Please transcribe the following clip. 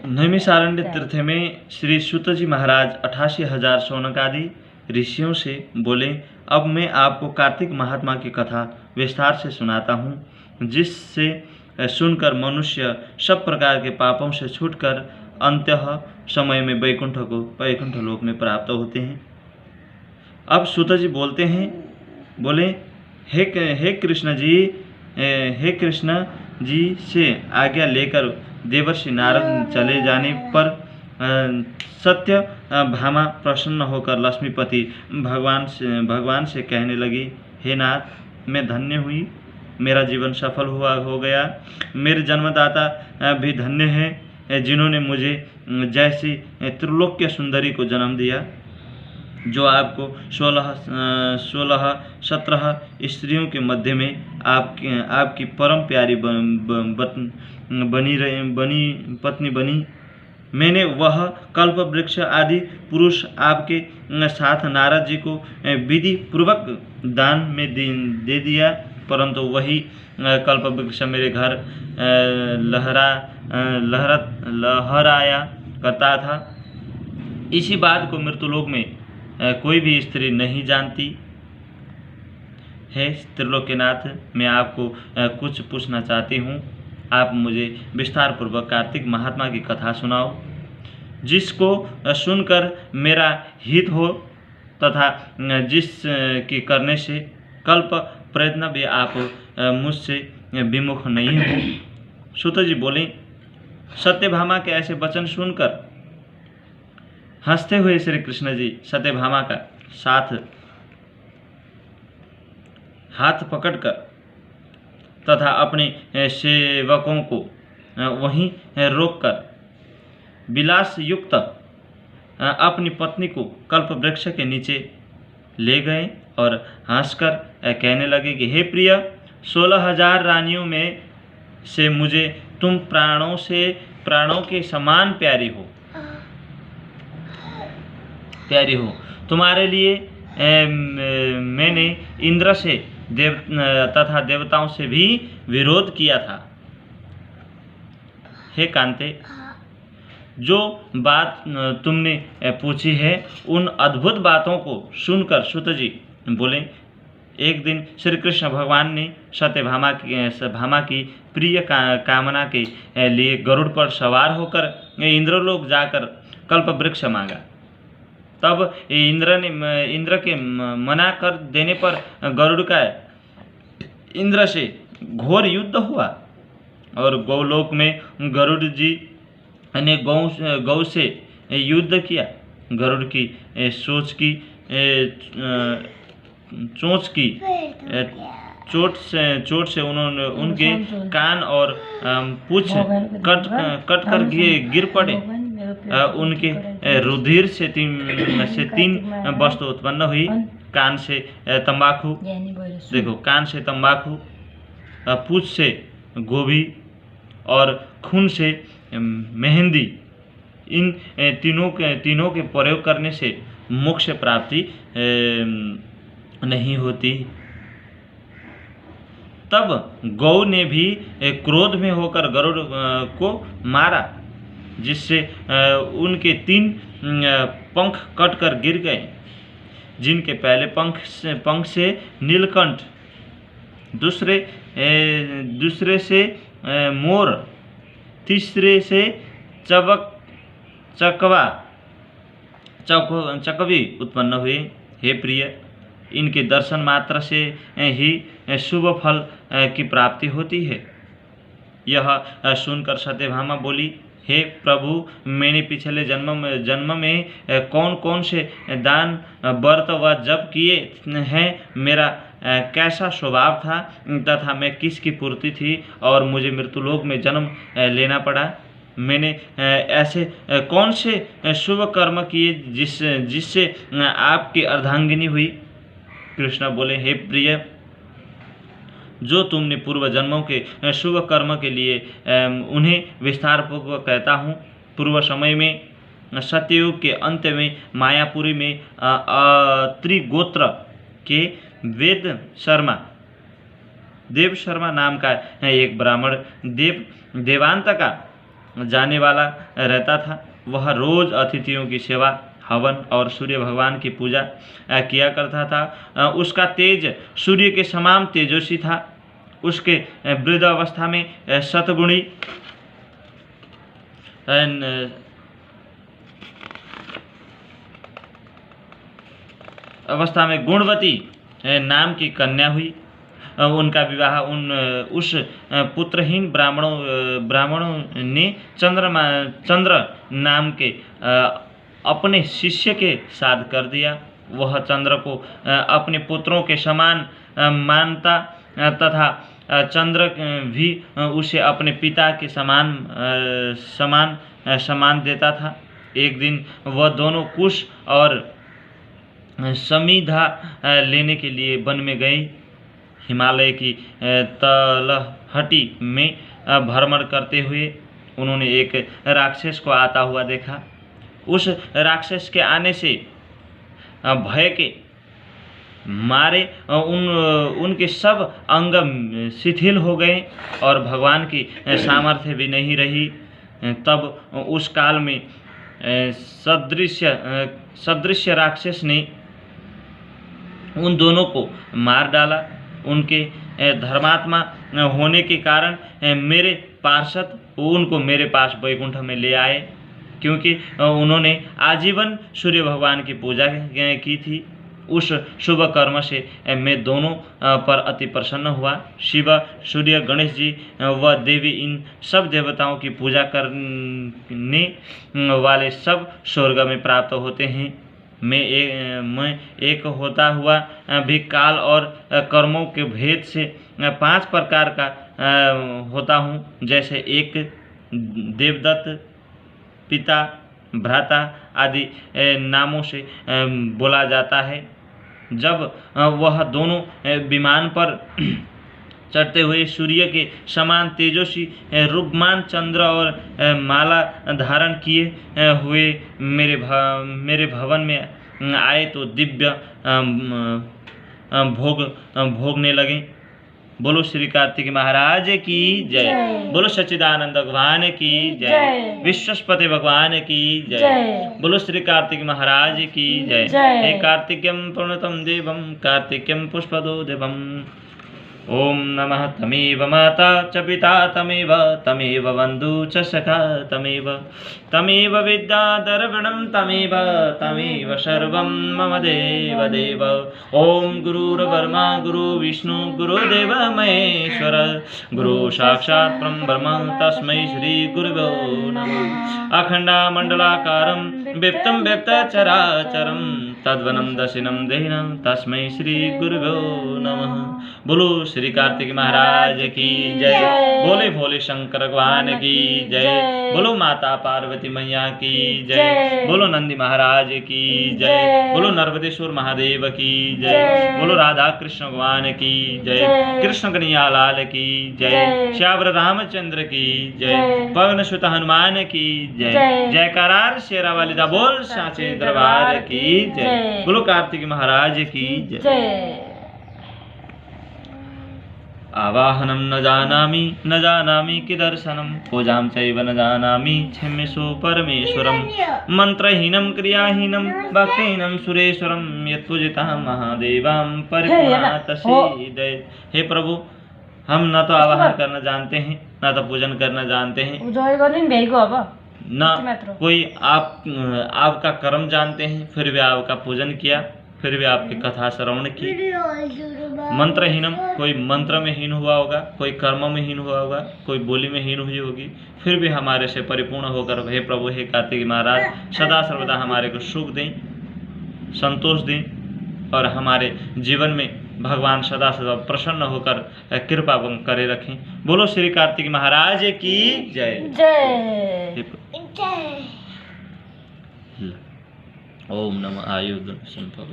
नैमिषारण्य तीर्थ में श्री सूत जी महाराज 88,000 शौनकादि ऋषियों से बोले, अब मैं आपको कार्तिक महात्मा की कथा विस्तार से सुनाता हूँ, जिससे सुनकर मनुष्य सब प्रकार के पापों से छूटकर अंततः समय में वैकुंठ लोक में प्राप्त होते हैं। अब सूत जी बोले, हे कृष्ण जी से आज्ञा लेकर देवर्षि नारद चले जाने पर सत्य भामा प्रसन्न होकर लक्ष्मीपति भगवान से कहने लगी, हे नाथ, मैं धन्य हुई, मेरा जीवन सफल हो गया। मेरे जन्मदाता भी धन्य हैं, जिन्होंने मुझे जैसी त्रिलोक्य सुंदरी को जन्म दिया, जो आपको 16-17 स्त्रियों के मध्य में आपकी परम प्यारी पत्नी बनी। मैंने वह कल्प वृक्ष आदि पुरुष आपके साथ नारद जी को विधि पूर्वक दान में दे दिया, परंतु वही कल्प वृक्ष मेरे घर लहराया करता था। इसी बात को मृत्युलोक में कोई भी स्त्री नहीं जानती है। त्रिलोक्यनाथ, मैं आपको कुछ पूछना चाहती हूँ, आप मुझे विस्तार पूर्वक कार्तिक महात्मा की कथा सुनाओ, जिसको सुनकर मेरा हित हो तथा जिस की करने से कल्प प्रयत्न भी आप मुझसे विमुख नहीं हो। सूत जी बोले, सत्यभामा के ऐसे वचन सुनकर हंसते हुए श्री कृष्ण जी सत्यभामा का हाथ पकड़कर तथा अपने सेवकों को वहीं रोककर विलास युक्त अपनी पत्नी को कल्प वृक्ष के नीचे ले गए और हंसकर कहने लगे कि हे प्रिय, 16,000 रानियों में से मुझे तुम प्राणों के समान प्यारी हो। तुम्हारे लिए मैंने इंद्र से तथा देवताओं से भी विरोध किया था। हे कांते, जो बात तुमने पूछी है, उन अद्भुत बातों को सुनकर सूत जी बोले, एक दिन श्री कृष्ण भगवान ने सत्यभामा की प्रिय कामना के लिए गरुड़ पर सवार होकर इंद्रलोक जाकर कल्प वृक्ष मांगा। तब इंद्र के मना कर देने पर गरुड़ का इंद्र से घोर युद्ध हुआ और गौलोक में गरुड़ जी ने गौ से युद्ध किया। गरुड़ की चोट से उनके कान और पूंछ कट कर गिर पड़े। उनके रुधिर से तीन वस्तु उत्पन्न हुई। कान से तंबाकू, पूंछ से गोभी और खून से मेहंदी। इन तीनों के प्रयोग करने से मोक्ष प्राप्ति नहीं होती। तब गौ ने भी क्रोध में होकर गरुड़ को मारा, जिससे उनके 3 पंख कटकर गिर गए, जिनके पहले पंख से नीलकंठ, दूसरे से मोर, तीसरे से चकवी उत्पन्न हुए। हे प्रिय, इनके दर्शन मात्र से ही शुभ फल की प्राप्ति होती है। यह सुनकर सत्यभामा बोली, हे प्रभु, मैंने पिछले जन्म में कौन से दान व्रत व जप किए हैं, मेरा कैसा स्वभाव था तथा मैं किसकी पूर्ति थी और मुझे मृत्युलोक में जन्म लेना पड़ा। मैंने ऐसे कौन से शुभ कर्म किए जिससे आपकी अर्धांगिनी हुई। कृष्ण बोले, हे प्रिय, जो तुमने पूर्व जन्मों के शुभ कर्म के लिए उन्हें विस्तार पूर्वक कहता हूँ। पूर्व समय में सत्ययुग के अंत में मायापुरी में त्रिगोत्र के वेद शर्मा देव शर्मा नाम का एक ब्राह्मण देवांत का जाने वाला रहता था। वह रोज अतिथियों की सेवा, हवन और सूर्य भगवान की पूजा किया करता था। उसका तेज सूर्य के समान तेजस्वी था। उसके वृद्ध अवस्था में सतगुणी अवस्था में गुणवती नाम की कन्या हुई। उनका विवाह उस पुत्रहीन ब्राह्मणों ने चंद्र नाम के अपने शिष्य के साथ कर दिया। वह चंद्र को अपने पुत्रों के समान मानता तथा चंद्र भी उसे अपने पिता के समान देता था। एक दिन वह दोनों कुश और समिधा लेने के लिए वन में गई। हिमालय की तलहटी में भ्रमण करते हुए उन्होंने एक राक्षस को आता हुआ देखा। उस राक्षस के आने से भय के मारे उनके सब अंग शिथिल हो गए और भगवान की सामर्थ्य भी नहीं रही। तब उस काल में सदृश्य राक्षस ने उन दोनों को मार डाला। उनके धर्मात्मा होने के कारण मेरे पार्षद उनको मेरे पास वैकुंठ में ले आए, क्योंकि उन्होंने आजीवन सूर्य भगवान की पूजा की थी। उस शुभ कर्म से मैं दोनों पर अति प्रसन्न हुआ। शिव, सूर्य, गणेश जी व देवी इन सब देवताओं की पूजा करने वाले सब स्वर्ग में प्राप्त होते हैं। मैं एक होता हुआ भी काल और कर्मों के भेद से 5 प्रकार का होता हूँ। जैसे एक देवदत्त, पिता, भ्राता आदि नामों से बोला जाता है। जब वह दोनों विमान पर चढ़ते हुए सूर्य के समान तेजस्वी रूपमान चंद्र और माला धारण किए हुए मेरे भवन में आए तो दिव्य भोगने लगे। बोलो श्री कार्तिक महाराज की जय। बोलो सच्चिदानंद भगवान की जय। विश्वस्पति भगवान की जय। बोलो श्री कार्तिक महाराज की जय। हे कार्तिक्यं प्रणतं देवं कार्तिक्यं पुष्पदो देवम्। ओम नमः तमेव माता च पिता तमेव बन्धु च सखा तमेव विद्या द्रविणं तमेव सर्वं मम देव। ओम गुरुर्ब्रह्मा गुरु विष्णु गुरुदेव महेश्वर गुरु साक्षात् परब्रह्म तस्मै श्री गुरुभ्यो नमः। अखण्डमण्डलाकारं व्यक्तं व्यक्तचराचरं तद्वनं दशिनं देहिनं तस्मै श्री गुरुभ्यो नमः। बोलो श्री कार्तिक महाराज की जय। बोले भोले शंकर भगवान की जय। बोलो माता पार्वती मैया की जय। बोलो नंदी महाराज की जय। बोलो नर्मदेश्वर महादेव की जय। बोलो राधा कृष्ण भगवान की जय। कृष्ण कन्हैया लाल की जय। श्यावर रामचंद्र की जय। पवन सुत हनुमान की जय। जयकारा शेरा वाली दा बोल साचे दरबार की जय। बोलो कार्तिक महाराज की जय। आवाहनं न जानामि किदर्शनं पूजां चैव न जानामि क्षम्यसो परमेश्वरं मंत्रहीनं क्रियाहीनं भक्तिहीनं सुरेश्वरं यत्पूजितं महादेवां परिपूर्णा तस्मै। हे प्रभु, हम न तो आवाहन करना जानते हैं, न तो पूजन करना जानते हैं, न कोई आपका कर्म जानते हैं, फिर भी आपका पूजन किया, फिर भी आपकी कथा श्रवण की। मंत्रहीनम, कोई मंत्र में हीन हुआ होगा, कोई कर्म में हीन हुआ होगा, कोई बोली में हीन हुई होगी, फिर भी हमारे से परिपूर्ण होकर हे प्रभु, हे कार्तिक महाराज, सदा सर्वदा हमारे को सुख दें, संतोष दें और हमारे जीवन में भगवान सदा सदा प्रसन्न होकर कृपा करे रखें। बोलो श्री कार्तिक महाराज की जय। जय। ओम नमः आयुध संभव।